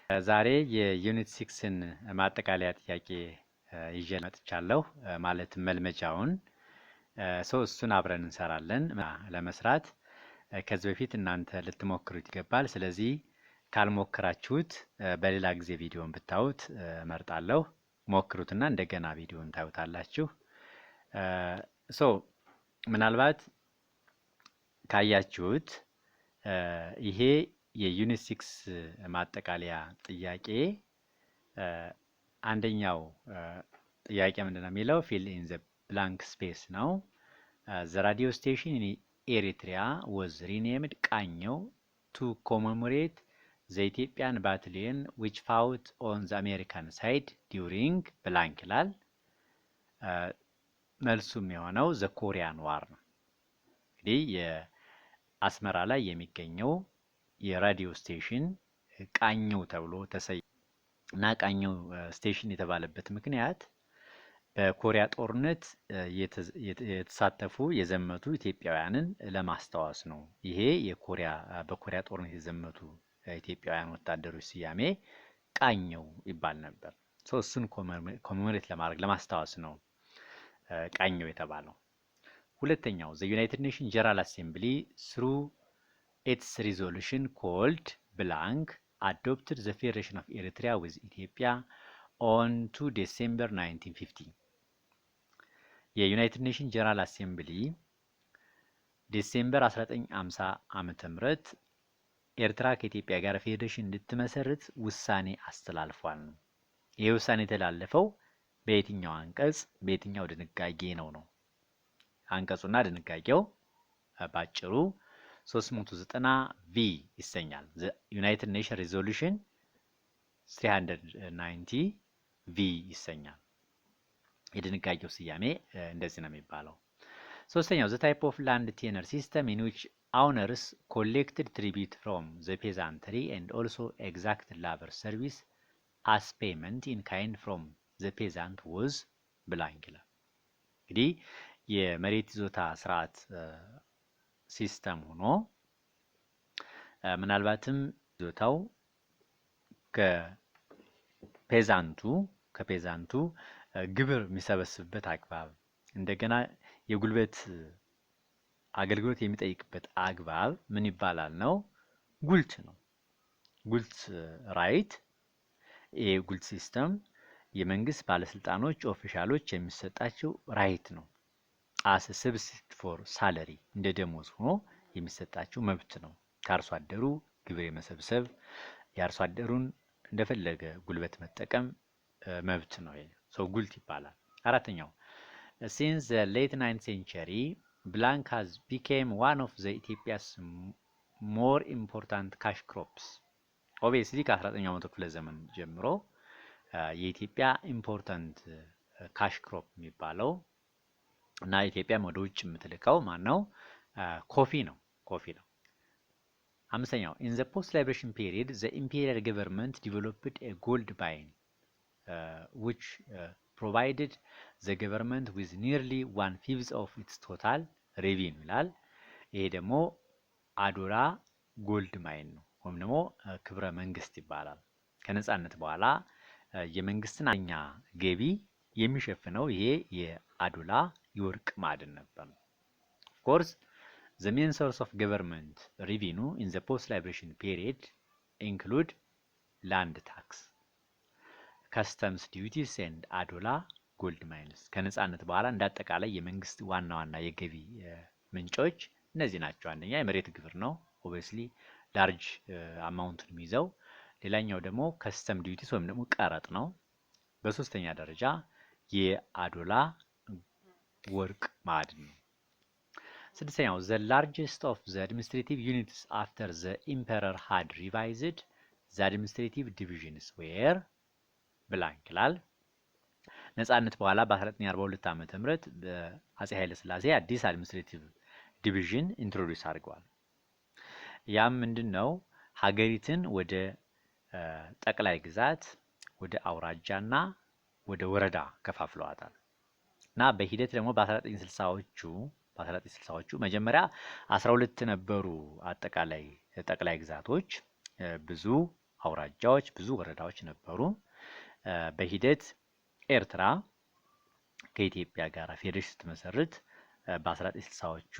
ዛሬ የዩኒት 6ን ማጠቃለያ ጥያቄ ይዤ መጥቻለሁ። ማለትም መልመጃውን እሱን አብረን እንሰራለን። ለመስራት ከዚህ በፊት እናንተ ልትሞክሩት ይገባል። ስለዚህ ካልሞክራችሁት በሌላ ጊዜ ቪዲዮን ብታዩት እመርጣለሁ። ሞክሩትና እንደገና ቪዲዮን ታዩታላችሁ። ምናልባት ካያችሁት ይሄ የዩኒት 6 ማጠቃለያ ጥያቄ አንደኛው ጥያቄ ምንድነው የሚለው ፊል ኢን ዘ ብላንክ ስፔስ ነው። ዘ ራዲዮ ስቴሽን ኢን ኤሪትሪያ ወዝ ሪኔምድ ቃኘው ቱ ኮሜሞሬት ዘ ኢትዮጵያን ባታሊዮን ዊች ፋውት ኦን ዘ አሜሪካን ሳይድ ዲዩሪንግ ብላንክ ይላል። መልሱም የሆነው ዘ ኮሪያን ዋር ነው። እንግዲህ የአስመራ ላይ የሚገኘው የራዲዮ ስቴሽን ቃኘው ተብሎ ተሰይሟል እና ቃኘው ስቴሽን የተባለበት ምክንያት በኮሪያ ጦርነት የተሳተፉ የዘመቱ ኢትዮጵያውያንን ለማስታወስ ነው። ይሄ በኮሪያ ጦርነት የዘመቱ ኢትዮጵያውያን ወታደሮች ስያሜ ቃኘው ይባል ነበር። እሱን ኮሜሞሬት ለማድረግ ለማስታወስ ነው ቃኘው የተባለው። ሁለተኛው ዘ ዩናይትድ ኔሽን ጀነራል አሴምብሊ ስሩ ኢትስ ሪዞሉሽን ኮልድ ብላንክ adopted the Federation of Eritrea with Ethiopia on 2 December 1950. የዩናይትድ ኔሽን ጀነራል አሴምብሊ ዲሴምበር 1950 ዓመተ ምህረት ኤርትራ ከኢትዮጵያ ጋር ፌዴሬሽን እንድትመሰርት ውሳኔ አስተላልፏል። ይህ ውሳኔ የተላለፈው በየትኛው አንቀጽ በየትኛው ድንጋጌ ነው? አንቀጹና ድንጋጌው ባጭሩ 390 ቪ ይሰኛል። ዩናይትድ ኔሽን ሪዞሉሽን 390 ቪ ይሰኛል። የድንጋጌው ስያሜ እንደዚህ ነው የሚባለው። ሶስተኛው ዘ ታይፕ ኦፍ ላንድ ቴነር ሲስተም ኢን ዊች owners collected tribute from the peasantry and also exact labor service as payment in kind from the peasant was blank ይላል። እንግዲህ የመሬት ይዞታ ስርዓት ሲስተም ሆኖ ምናልባትም ይዞታው ከፔዛንቱ ግብር የሚሰበስብበት አግባብ እንደገና የጉልበት አገልግሎት የሚጠይቅበት አግባብ ምን ይባላል ነው? ጉልት ነው። ጉልት ራይት። የጉልት ሲስተም የመንግስት ባለስልጣኖች ኦፊሻሎች የሚሰጣቸው ራይት ነው። አስ ሰብስቲት ፎር ሳለሪ እንደ ደሞዝ ሆኖ የሚሰጣቸው መብት ነው። ከአርሶ አደሩ ግብር የመሰብሰብ የአርሶ አደሩን እንደፈለገ ጉልበት መጠቀም መብት ነው። ሰው ጉልት ይባላል። አራተኛው since the late 9th century blank has become one of the Ethiopia's more important cash crops. obviously ከ19ኛው መቶ ክፍለ ዘመን ጀምሮ የኢትዮጵያ ኢምፖርታንት ካሽ ክሮፕ የሚባለው እና ኢትዮጵያም ወደ ውጭ የምትልከው ማነው? ኮፊ ነው። አምስተኛው in the post liberation period the imperial government developed a gold mine which provided the government with nearly 1/5 of its total revenue ይላል። ይሄ ደግሞ አዶላ ጎልድ ማይን ነው ወይም ደግሞ ክብረ መንግስት ይባላል። ከነጻነት በኋላ የመንግስትን አኛ ገቢ የሚሸፍነው ይሄ የአዶላ የወርቅ ማዕድን ነበር። of course the main source of government revenue in the post liberation period include land tax, customs duties and አዶላ ጎልድ ማይንስ። ከነጻነት በኋላ እንዳጠቃላይ የመንግስት ዋና የገቢ ምንጮች እነዚህ ናቸው። አንደኛ የመሬት ግብር ነው obviously ላርጅ አማውንቱን የሚይዘው። ሌላኛው ደግሞ ከስተም ዲዩቲስ ወይም ደግሞ ቀረጥ ነው። በሶስተኛ ደረጃ የአዶላ ወርቅ ማዕድን ነው። ስድስተኛው the largest of the administrative units after the emperor had revised the administrative divisions were blank ይላል። ነጻነት በኋላ በ1942 ዓመተ ምህረት በአፄ ኃይለ ሥላሴ አዲስ አድሚኒስትሬቲቭ ዲቪዥን ኢንትሮዲዩስ አድርገዋል። ያም ምንድነው? ሀገሪትን ወደ ጠቅላይ ግዛት፣ ወደ አውራጃና ወደ ወረዳ ከፋፍለዋታል። እና በሂደት ደግሞ በ1960ዎቹ መጀመሪያ 12 ነበሩ አጠቃላይ ጠቅላይ ግዛቶች። ብዙ አውራጃዎች፣ ብዙ ወረዳዎች ነበሩ። በሂደት ኤርትራ ከኢትዮጵያ ጋር ፌዴሬሽን ስትመሰርት በ1960ዎቹ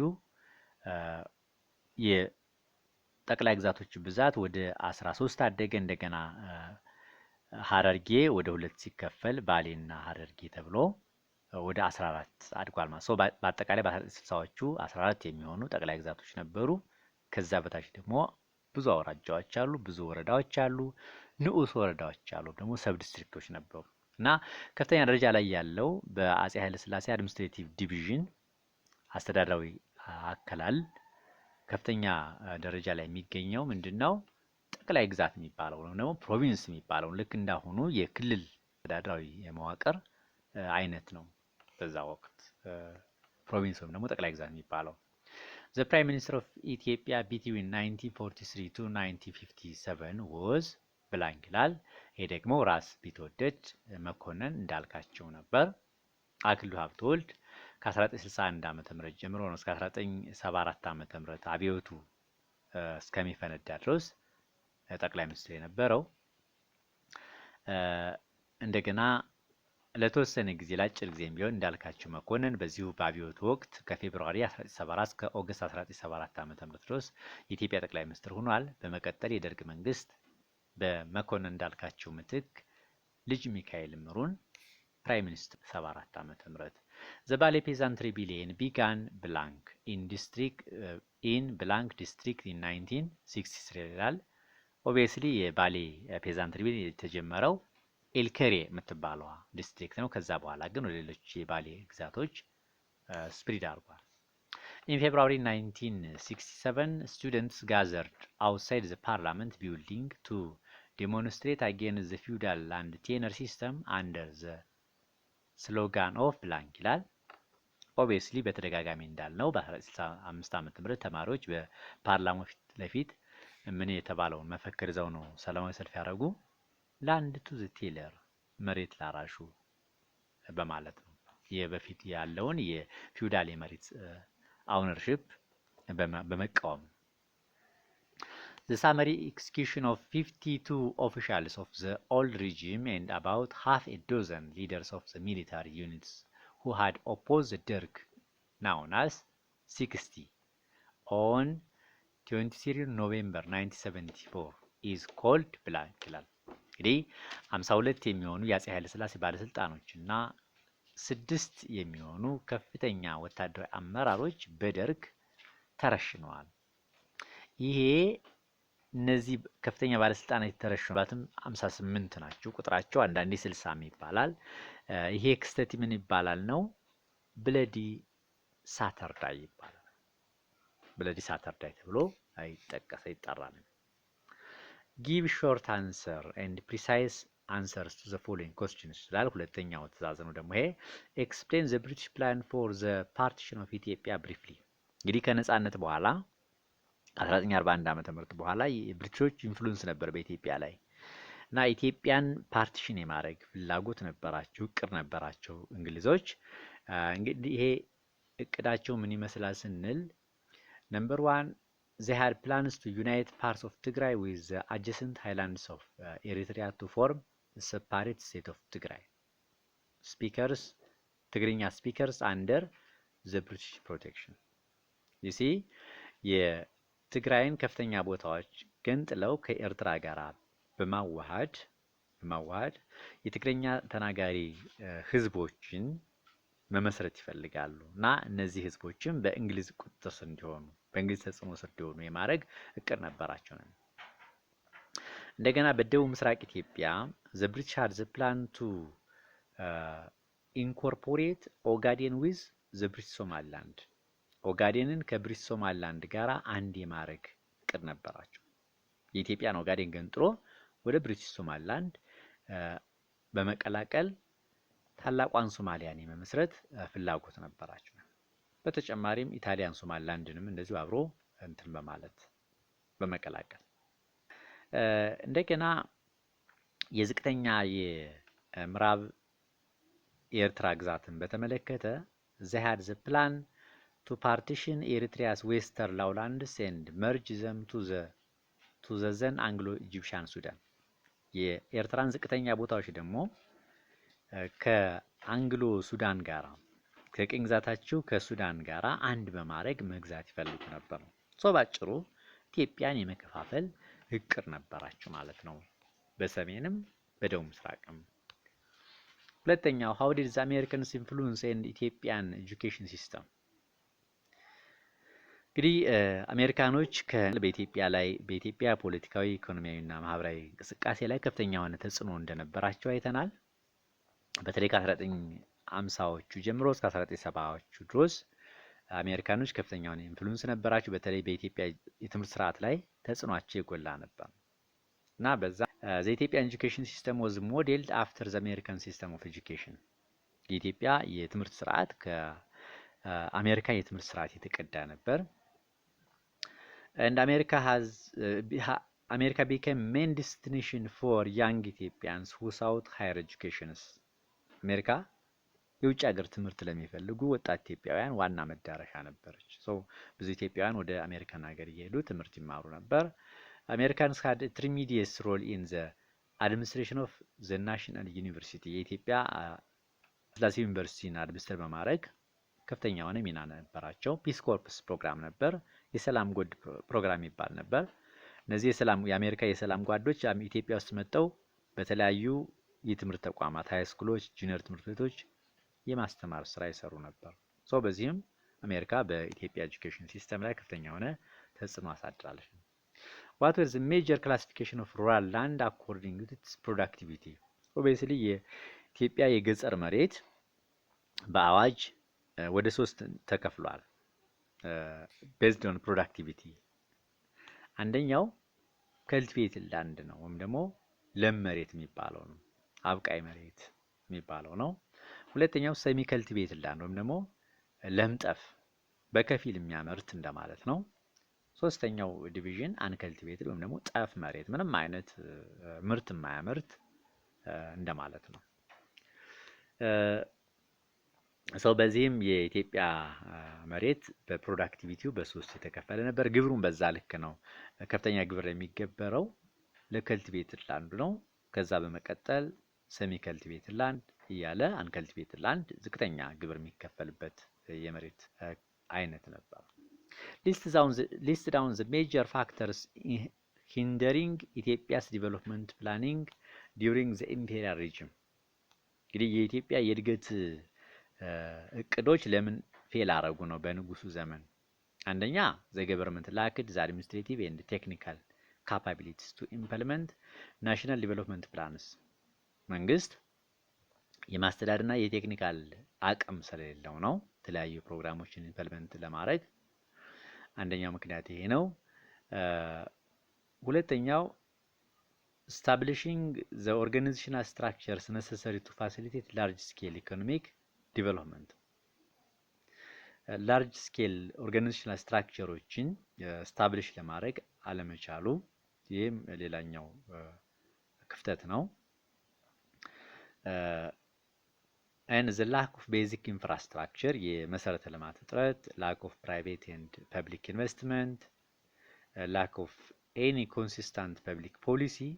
የጠቅላይ ግዛቶች ብዛት ወደ 13 አደገ። እንደገና ሀረርጌ ወደ 2 ሲከፈል ባሌና ሀረርጌ ተብሎ ወደ 14 አድጓል ማለት ነው። በአጠቃላይ በ1960ዎቹ 14 የሚሆኑ ጠቅላይ ግዛቶች ነበሩ። ከዛ በታች ደግሞ ብዙ አውራጃዎች አሉ፣ ብዙ ወረዳዎች አሉ፣ ንዑስ ወረዳዎች አሉ፣ ደግሞ ሰብ ዲስትሪክቶች ነበሩ። እና ከፍተኛ ደረጃ ላይ ያለው በአጼ ኃይለ ሥላሴ አድሚኒስትሬቲቭ ዲቪዥን አስተዳደራዊ አከላል ከፍተኛ ደረጃ ላይ የሚገኘው ምንድነው? ጠቅላይ ግዛት የሚባለው ነው፣ ደግሞ ፕሮቪንስ የሚባለው ልክ እንዳሁኑ የክልል አስተዳደራዊ የመዋቅር አይነት ነው። በዛ ወቅት ፕሮቪንስ ወይም ደግሞ ጠቅላይ ግዛት የሚባለው The Prime Minister of Ethiopia between 1943 to 1957 was ብላንክ ይላል። ይሄ ደግሞ ራስ ቢትወደድ መኮንን እንዳልካቸው ነበር። አክሊሉ ሀብተወልድ ከ1961 ዓ.ም ጀምሮ ነው እስከ 1974 ዓ.ም አብዮቱ እስከሚፈነዳ ድረስ ጠቅላይ ሚኒስትር የነበረው። እንደገና ለተወሰነ ጊዜ ለአጭር ጊዜም ቢሆን እንዳልካቸው መኮንን በዚሁ በአብዮቱ ወቅት ከፌብሩዋሪ 1974 እስከ ኦገስት 1974 ዓ.ም ድረስ የኢትዮጵያ ጠቅላይ ሚኒስትር ሆኗል። በመቀጠል የደርግ መንግስት በመኮንን እንዳልካቸው ምትክ ልጅ ሚካኤል ምሩን ፕራይም ሚኒስትር 74 ዓ.ም The Bale Peasant Rebellion began blank in blank district in 1963 ይላል። ኦብቪየስሊ የባሌ ፔዛንት ሪቤሊየን የተጀመረው ኤልከሬ የምትባለዋ ዲስትሪክት ነው። ከዛ በኋላ ግን ወደ ሌሎች የባሌ ግዛቶች ስፕሪድ አድርጓል። In February 1967, students gathered outside the parliament building to demonstrate against the feudal land tenure system under the slogan of blank ይላል። ኦብቪየስሊ በተደጋጋሚ እንዳልነው በ1965 ዓመተ ምህረት ተማሪዎች በፓርላማው ፊት ለፊት ምን የተባለውን መፈክር ይዘው ነው ሰላማዊ ሰልፍ ያደረጉ? ላንድ ቱ ዘ ቴለር መሬት ላራሹ በማለት ነው። የበፊት ያለውን የፊውዳል የመሬት ኦውነርሺፕ በመቃወም The summary execution of 52 officials of the old regime and about half a dozen leaders of the military units who had opposed the Derg, known as 60, on 23 November 1974 is called blank ይላል። እንግዲህ 52 የሚሆኑ የአጼ ኃይለ ሥላሴ ባለስልጣኖች እና 6 የሚሆኑ ከፍተኛ ወታደራዊ አመራሮች በደርግ ተረሽነዋል። ይሄ እነዚህ ከፍተኛ ባለስልጣናት የተረሸኑባትም 58 ናቸው ቁጥራቸው፣ አንዳንዴ 60 ይባላል። ይሄ ክስተት ምን ይባላል ነው? ብለዲ ሳተርዳይ ይባላል። ብለዲ ሳተርዳይ ተብሎ ይጠራል። Give short answer and precise answers to the following questions ይላል። ሁለተኛው ትዕዛዝ ነው ደግሞ ይሄ explain the British plan for the partition of Ethiopia briefly። እንግዲህ ከነጻነት በኋላ 1941 ዓመተ ምህረት በኋላ የብሪቲሾች ኢንፍሉዌንስ ነበር በኢትዮጵያ ላይ እና ኢትዮጵያን ፓርቲሽን የማድረግ ፍላጎት ነበራቸው፣ እቅድ ነበራቸው እንግሊዞች። እንግዲህ ይሄ እቅዳቸው ምን ይመስላል ስንል ነምበር 1 they had plans to unite parts of Tigray with the adjacent highlands of Eritrea to form a separate state of Tigray. ትግርኛ speakers under the British protection. you see የትግራይን ከፍተኛ ቦታዎች ገንጥለው ከኤርትራ ጋር በማዋሃድ የትግርኛ ተናጋሪ ህዝቦችን መመስረት ይፈልጋሉ እና እነዚህ ህዝቦችም በእንግሊዝ ቁጥጥር ስር እንዲሆኑ በእንግሊዝ ተጽዕኖ ስር እንዲሆኑ የማድረግ እቅድ ነበራቸው ነው። እንደገና በደቡብ ምስራቅ ኢትዮጵያ the British had the plan to incorporate Ogaden with the British Somaliland ኦጋዴንን ከብሪቲሽ ሶማሊላንድ ጋር አንድ የማድረግ እቅድ ነበራቸው። የኢትዮጵያን ኦጋዴን ገንጥሎ ወደ ብሪቲሽ ሶማሊላንድ በመቀላቀል ታላቋን ሶማሊያን የመመስረት ፍላጎት ነበራቸው። በተጨማሪም ኢጣሊያን ሶማሊላንድንም እንደዚሁ አብሮ እንትን በማለት በመቀላቀል እንደገና የዝቅተኛ የምዕራብ የኤርትራ ግዛትን በተመለከተ they had the plan to partition Eritrea's western lowlands and merge them to the then Anglo-Egyptian Sudan የኤርትራን ዝቅተኛ ቦታዎች ደግሞ ከአንግሎ ሱዳን ጋራ ከቅኝ ግዛታቸው ከሱዳን ጋራ አንድ በማድረግ መግዛት ይፈልጉ ነበር። ባጭሩ ኢትዮጵያን የመከፋፈል እቅድ ነበራቸው ማለት ነው፣ በሰሜንም በደቡብ ምስራቅም። ሁለተኛው how did the Americans influence in Ethiopian education system? እንግዲህ አሜሪካኖች በኢትዮጵያ ፖለቲካዊ፣ ኢኮኖሚያዊና ማህበራዊ እንቅስቃሴ ላይ ከፍተኛ የሆነ ተጽዕኖ እንደነበራቸው አይተናል። በተለይ ከ1950ዎቹ ጀምሮ እስከ 1970ዎቹ ድረስ አሜሪካኖች ከፍተኛ የሆነ ኢንፍሉዌንስ ነበራቸው። በተለይ በኢትዮጵያ የትምህርት ስርዓት ላይ ተጽዕኗቸው የጎላ ነበር እና በዛ the Ethiopian education system was modeled after the American system of education. የኢትዮጵያ የትምህርት ስርዓት ከአሜሪካ የትምህርት ስርዓት የተቀዳ ነበር። and America became main destination for young Ethiopians who sought higher educations. አሜሪካ የውጭ ሀገር ትምህርት ለሚፈልጉ ወጣት ኢትዮጵያውያን ዋና መዳረሻ ነበረች። ብዙ ኢትዮጵያውያን ወደ አሜሪካን ሀገር እየሄዱ ትምህርት ይማሩ ነበር። Americans had a tremendous role in the administration of the national university. የኢትዮጵያ ስላሴ ዩኒቨርሲቲን አድሚኒስትር በማድረግ ከፍተኛ የሆነ ሚና ነበራቸው። ፒስ ኮርፕስ ፕሮግራም ነበር፣ የሰላም ጎድ ፕሮግራም ይባል ነበር። እነዚህ የአሜሪካ የሰላም ጓዶች ኢትዮጵያ ውስጥ መጥተው በተለያዩ የትምህርት ተቋማት ሃይ ስኩሎች፣ ጁኒየር ትምህርት ቤቶች የማስተማር ስራ ይሰሩ ነበር። በዚህም አሜሪካ በኢትዮጵያ ኤጁኬሽን ሲስተም ላይ ከፍተኛ የሆነ ተጽዕኖ አሳድራለች። What was the major classification of rural land according to its productivity? Obviously የኢትዮጵያ የገጠር መሬት በአዋጅ ወደ 3 ተከፍሏል based on productivity. አንደኛው cultivated land ነው ወይም ደግሞ ለም መሬት የሚባለው ነው፣ አብቃይ መሬት የሚባለው ነው። ሁለተኛው semi cultivated land ወይም ደግሞ ለምጠፍ በከፊል የሚያመርት እንደማለት ነው። ሶስተኛው ዲቪዥን አንከልቲቬትድ ወይም ደግሞ ጠፍ መሬት ምንም አይነት ምርት የማያመርት እንደማለት ነው። በዚህም የኢትዮጵያ መሬት በፕሮዳክቲቪቲው በ3 የተከፈለ ነበር። ግብሩን በዛ ልክ ነው። ከፍተኛ ግብር የሚገበረው ለከልቲቬትድ ላንዱ ነው። ከዛ በመቀጠል ሰሚ ከልቲቬትድ ላንድ እያለ አንከልቲቬትድ ላንድ ዝቅተኛ ግብር የሚከፈልበት የመሬት አይነት ነበር። List down the major factors hindering Ethiopia's development planning during the imperial regime. እንግዲህ የኢትዮጵያ የእድገት እቅዶች ለምን ፌል አረጉ ነው በንጉሱ ዘመን? አንደኛ the government lacked the administrative and technical capabilities to implement national development plans. መንግስት የማስተዳደርና የቴክኒካል አቅም ስለሌለው ነው የተለያዩ ፕሮግራሞችን ኢምፕሊመንት ለማድረግ። አንደኛው ምክንያት ይሄ ነው። ሁለተኛው establishing the organizational structures necessary to facilitate large scale economic development. large scale organizational structureዎችን establish ለማድረግ አለመቻሉ ይህም ሌላኛው ክፍተት ነው። and the lack of basic infrastructure የመሰረተ ልማት እጥረት፣ lack of private and public investment, lack of any consistent public policy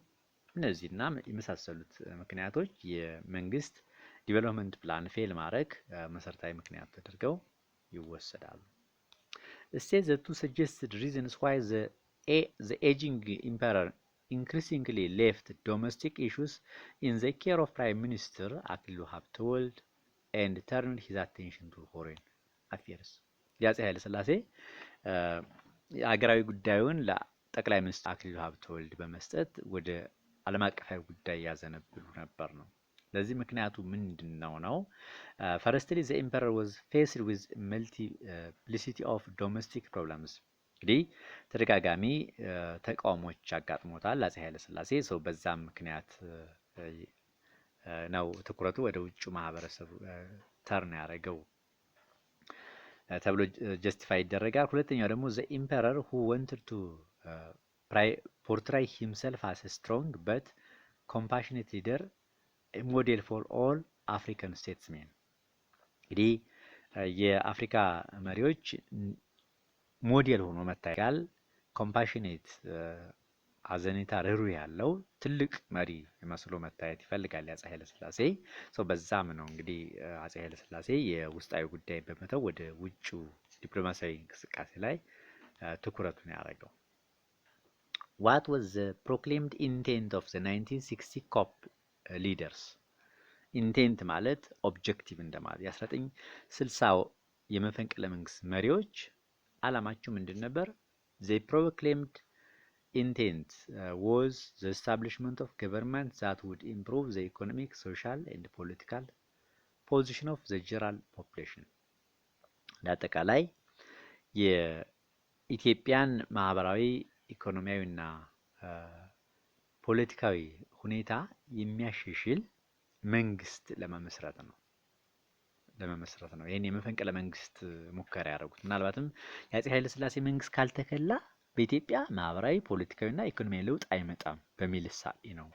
እነዚህና የመሳሰሉት ምክንያቶች የመንግስት ዲቨሎፕመንት ፕላን ፌል ማድረግ መሰረታዊ ምክንያት ተደርገው ይወሰዳሉ። State the 2 suggested reasons why the aging emperor increasingly left domestic issues in the care of Prime Minister Akilሉ Habተወልድ and turned his attention to foreign affairs. የአፄ ኃይለ ሥላሴ አገራዊ ጉዳዩን ለጠቅላይ ሚኒስትር አክሊሉ ሀብተወልድ በመስጠት ወደ ዓለም አቀፋዊ ጉዳይ ያዘነብሉ ነበር ነው። ለዚህ ምክንያቱ ምንድነው ነው? Firstly, the emperor was faced with multiplicity of domestic problems. እንግዲህ ተደጋጋሚ ተቃውሞች አጋጥሞታል አፄ ኃይለ ሥላሴ። በዛም ምክንያት ነው ትኩረቱ ወደ ውጭ ማህበረሰብ ተርን ያደረገው ተብሎ ጀስቲፋይ ይደረጋል። ሁለተኛው ደግሞ the emperor who wanted to portray himself as a strong but compassionate leader, a model for all African statesmen. እንግዲህ የአፍሪካ መሪዎች ሞዴል ሆኖ መታያል። ኮምፓሽኔት አዘኔታ ርህሩህ ያለው ትልቅ መሪ መስሎ መታየት ይፈልጋል የአፄ ኃይለ ሥላሴ። በዛም ነው እንግዲህ አፄ ኃይለ ሥላሴ የውስጣዊ ጉዳይ በመተው ወደ ውጭው ዲፕሎማሲያዊ እንቅስቃሴ ላይ ትኩረቱን ያደረገው። What was the proclaimed intent of the 1960 COP leaders? ኢንቴንት ማለት ኦብጀክቲቭ እንደማለት። የ1960 የመፈንቅለ መንግስት መሪዎች አላማቸው ምንድን ነበር? They proclaimed intent was the establishment of government that would improve the economic, social and political position of the general population. ለአጠቃላይ የኢትዮጵያን ማህበራዊ ኢኮኖሚያዊና ፖለቲካዊ ሁኔታ የሚያሻሽል መንግስት ለመመስረት ነው። ይሄን የመፈንቅለ መንግስት ሙከራ ያደረጉት ምናልባትም የአፄ ኃይለ ሥላሴ መንግስት ካልተከላ በኢትዮጵያ ማህበራዊ ፖለቲካዊና ኢኮኖሚያዊ ለውጥ አይመጣም በሚል እሳቤ ነው።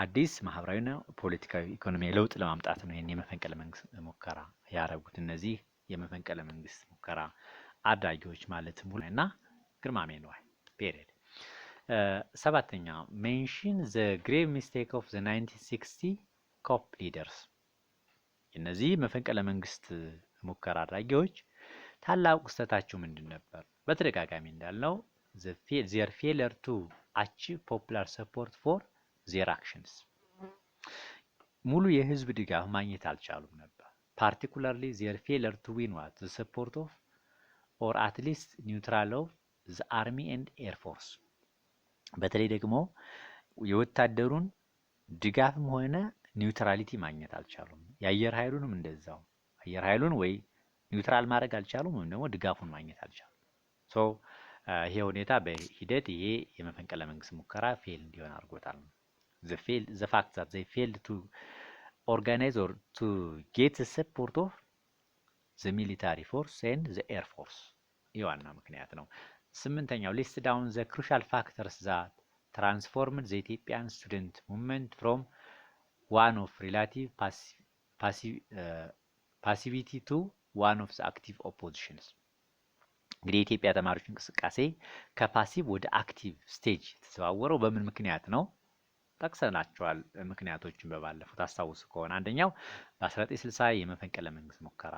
አዲስ ማህበራዊና ፖለቲካዊ ኢኮኖሚያዊ ለውጥ ለማምጣት ነው ይሄን የመፈንቅለ መንግስት ሙከራ ያደረጉት። እነዚህ የመፈንቅለ መንግስት ሙከራ አድራጊዎች ማለት ሙሉና ግርማሜ ነዋይ ፔሪድ። ሰባተኛ ሜንሽን ዘ ግሬቭ ሚስቴክ ኦፍ ዘ 1960 ኮፕ ሊደርስ። እነዚህ መፈንቅለ መንግስት ሙከራ አድራጊዎች ታላቁ ስህተታቸው ምንድን ነበር? በተደጋጋሚ እንዳልነው their failure to achieve popular support for their actions። ሙሉ የህዝብ ድጋፍ ማግኘት አልቻሉም ነበር። particularly their failure to win the support of or at least neutral of the army and air force። በተለይ ደግሞ የወታደሩን ድጋፍም ሆነ ኒውትራሊቲ ማግኘት አልቻሉም። የአየር ኃይሉንም እንደዛው አየር ኃይሉን ወይ ኒውትራል ማድረግ አልቻሉም ወይም ደግሞ ድጋፉን ማግኘት አልቻሉም። ይሄ ሁኔታ በሂደት ይሄ የመፈንቅለ መንግስት ሙከራ ፌል እንዲሆን አድርጎታል። the fact that they failed to organize or to get the support of the military force and the air force ይዋና ምክንያት ነው። ስምንተኛው list down the crucial factors that transformed the Ethiopian student movement from one of relative passivity to one of the active oppositions። እንግዲህ የኢትዮጵያ ተማሪዎች እንቅስቃሴ ከፓሲቭ ወደ አክቲቭ ስቴጅ የተዘዋወረው በምን ምክንያት ነው? ጠቅሰናቸዋል ምክንያቶችን በባለፉት አስታውሱ ከሆነ አንደኛው በ1960 የመፈንቅለ መንግስት ሙከራ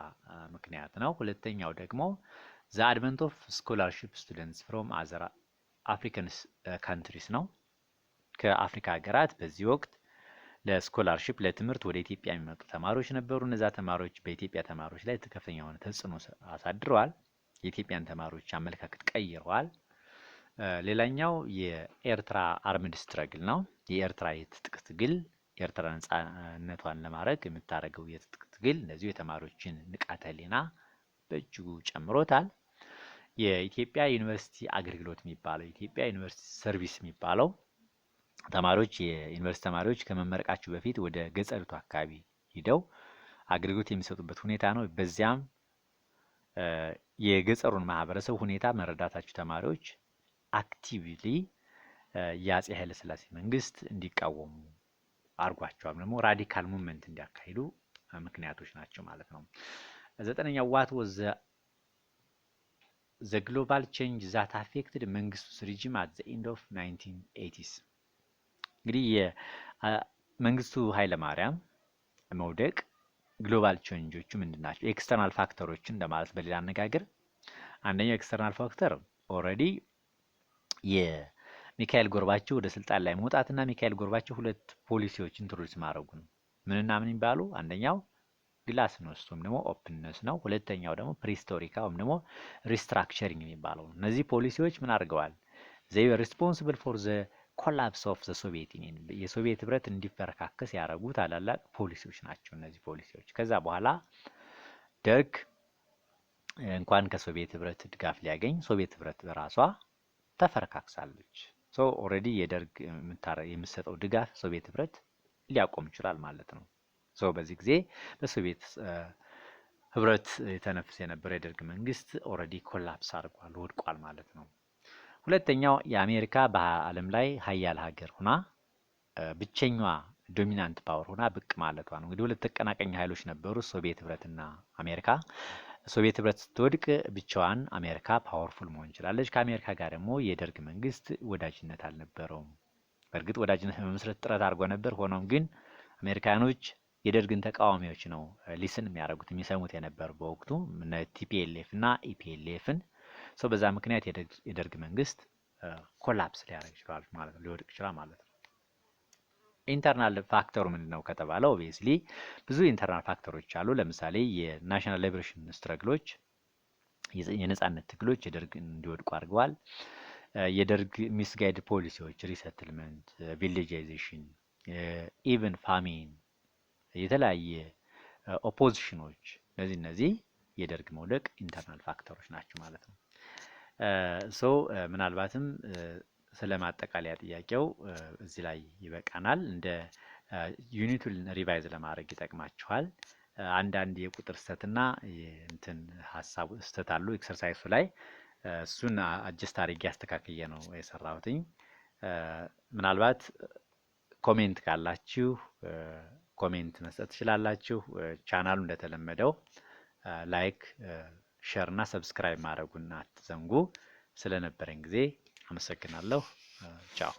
ምክንያት ነው። ሁለተኛው ደግሞ the advent of scholarship students from other African countries ነው። ከአፍሪካ ሀገራት በዚህ ወቅት ለስኮላርሺፕ ለትምህርት ወደ ኢትዮጵያ የሚመጡ ተማሪዎች ነበሩ። እነዛ ተማሪዎች በኢትዮጵያ ተማሪዎች ላይ ከፍተኛ የሆነ ተጽዕኖ አሳድረዋል። የኢትዮጵያን ተማሪዎች አመለካከት ቀይረዋል። ሌላኛው የኤርትራ አርምድ ስትረግል ነው። የኤርትራ የትጥቅ ትግል ኤርትራ ነፃነቷን ለማድረግ የምታደርገው የትጥቅ ትግል እንደዚሁ የተማሪዎችን ንቃተ ህሊና በእጅጉ ጨምሮታል። የኢትዮጵያ ዩኒቨርሲቲ አገልግሎት የሚባለው የኢትዮጵያ ዩኒቨርሲቲ ሰርቪስ የሚባለው ተማሪዎች የዩኒቨርሲቲ ተማሪዎች ከመመረቃቸው በፊት ወደ ገጠሪቱ አካባቢ ሂደው አገልግሎት የሚሰጡበት ሁኔታ ነው። በዚያም የገጠሩን ማህበረሰብ ሁኔታ መረዳታቸው ተማሪዎች አክቲቭሊ የአፄ ኃይለ ሥላሴ መንግስት እንዲቃወሙ አድርጓቸዋል። ደግሞ ራዲካል ሙቭመንት እንዲያካሂዱ ምክንያቶች ናቸው ማለት ነው። ዘጠነኛው what was the global change that affected መንግስቱ's regime at the end of 1980s። እንግዲህ የመንግስቱ ኃይለ ማርያም መውደቅ ግሎባል ቼንጆቹ ምንድን ናቸው? ኤክስተርናል ፋክተሮችን እንደማለት በሌላ አነጋገር አንደኛው ኤክስተርናል ፋክተር ኦልሬዲ የሚካኤል ጎርባቸው ወደ ስልጣን ላይ መውጣትና ሚካኤል ጎርባቸው ሁለት ፖሊሲዎችን ኢንትሮዲዩስ ማድረጉ ነው። ምንና ምን ይባሉ? አንደኛው ግላስኖስት ወይም ደግሞ ኦፕንነስ ነው። ሁለተኛው ደግሞ ፕሪስቶሪካ ወይም ደግሞ ሪስትራክቸሪንግ የሚባለው ነው። እነዚህ ፖሊሲዎች ምን አድርገዋል? they were responsible for the collapse of the Soviet Union። የሶቪየት ህብረት እንዲፈረካከስ ያደረጉ ታላላቅ ፖሊሲዎች ናቸው እነዚህ ፖሊሲዎች። ከዛ በኋላ ደርግ እንኳን ከሶቪየት ህብረት ድጋፍ ሊያገኝ ሶቪየት ህብረት በራሷ ተፈረካክሳለች። ኦልሬዲ የደርግ የምትሰጠው ድጋፍ ሶቪየት ህብረት ሊያቆም ይችላል ማለት ነው። በዚህ ጊዜ በሶቪየት ህብረት የተነፍስ የነበረ የደርግ መንግስት ኦልሬዲ ኮላፕስ አድርጓል፣ ወድቋል ማለት ነው። ሁለተኛው የአሜሪካ በዓለም ላይ ሀያል ሀገር ሆና ብቸኛዋ ዶሚናንት ፓወር ሆና ብቅ ማለቷ ነው። እንግዲህ ሁለት ተቀናቃኝ ኃይሎች ነበሩ፣ ሶቪየት ህብረትና አሜሪካ። ሶቪየት ህብረት ስትወድቅ ብቻዋን አሜሪካ ፓወርፉል መሆን ይችላለች። ከአሜሪካ ጋር ደግሞ የደርግ መንግስት ወዳጅነት አልነበረውም። በእርግጥ ወዳጅነት ለመመስረት ጥረት አድርጎ ነበር። ሆኖም ግን አሜሪካኖች የደርግን ተቃዋሚዎች ነው ሊስን የሚያደርጉት የሚሰሙት የነበር በወቅቱ እነ ቲፒኤልኤፍ እና ኢፒኤልኤፍን። በዛ ምክንያት የደርግ መንግስት ኮላፕስ ሊያደርግ ይችላል ማለት ነው፣ ሊወድቅ ይችላል ማለት ነው። ኢንተርናል ፋክተሩ ምንድነው ከተባለ ኦብቪየስሊ ብዙ ኢንተርናል ፋክተሮች አሉ። ለምሳሌ የናሽናል ሊበሬሽን ስትረግሎች የነጻነት ትግሎች የደርግ እንዲወድቁ አድርገዋል። የደርግ ሚስጋይድ ፖሊሲዎች፣ ሪሰትልመንት፣ ቪሌጃይዜሽን፣ ኢቨን ፋሚን፣ የተለያየ ኦፖዚሽኖች እነዚህ የደርግ መውደቅ ኢንተርናል ፋክተሮች ናቸው ማለት ነው። ምናልባትም ስለ ማጠቃለያ ጥያቄው እዚህ ላይ ይበቃናል። እንደ ዩኒቱን ሪቫይዝ ለማድረግ ይጠቅማችኋል። አንዳንድ የቁጥር ስህተትና እንትን ሀሳቡ ስህተት አሉ ኤክሰርሳይሱ ላይ እሱን አጀስት አድርጌ አስተካክዬ ነው የሰራሁትኝ። ምናልባት ኮሜንት ካላችሁ ኮሜንት መስጠት ትችላላችሁ። ቻናሉ እንደተለመደው ላይክ፣ ሼር እና ሰብስክራይብ ማድረጉን አትዘንጉ። ስለነበረን ጊዜ አመሰግናለሁ። ቻው